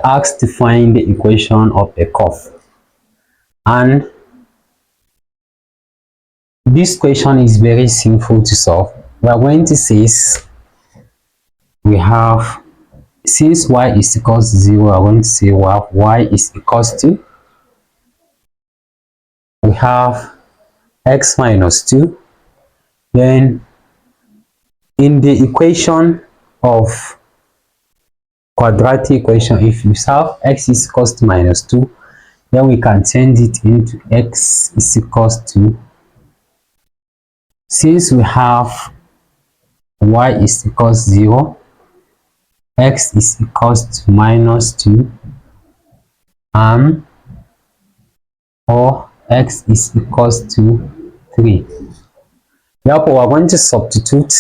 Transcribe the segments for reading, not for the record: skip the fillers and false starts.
asked to find the equation of a curve, and this question is very simple to solve. We are going to say we have, since y is equals to 0, we are going to say we have y is equals to, we have x minus 2. Then in the equation of quadratic equation, if you have x is equals to minus 2, then we can change it into x is equals to, since we have y is equals 0, x is equals to minus 2, and or x is equals to 3. Therefore, we are going to substitute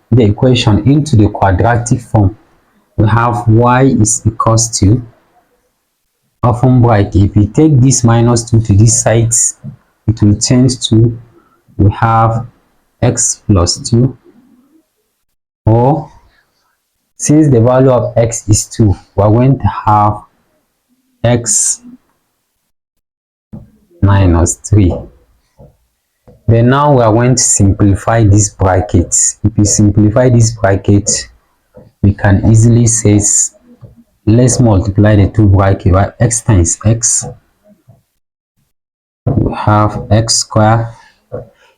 the equation into the quadratic form. We have y is equals to, open bracket, if we take this minus 2 to this side, it will change to, we have x plus 2, or since the value of x is 2, we are going to have x minus 3. Then now we are going to simplify this bracket. If we simplify this bracket, we can easily say, let's multiply the two brackets by x times x. We have x square.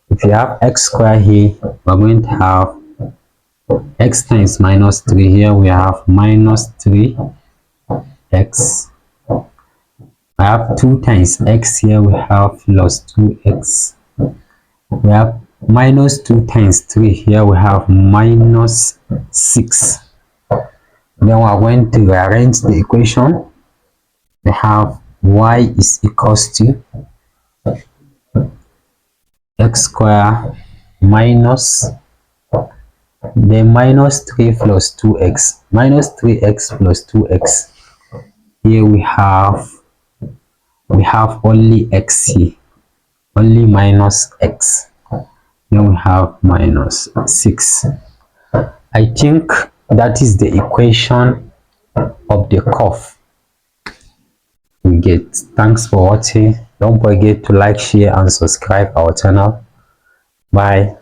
If you have x square here, we're going to have x times minus 3. Here we have minus 3x. I have 2 times x. Here we have plus 2x. We have minus 2 times 3. Here we have minus 6. Then we are going to rearrange the equation. We have y is equals to x square minus, then minus 3 plus 2x, minus 3x plus 2x. Here we have only x here, only minus x. Then we have minus 6. I think that is the equation of the curve we get. Thanks for watching. Don't forget to like, share and subscribe our channel. Bye.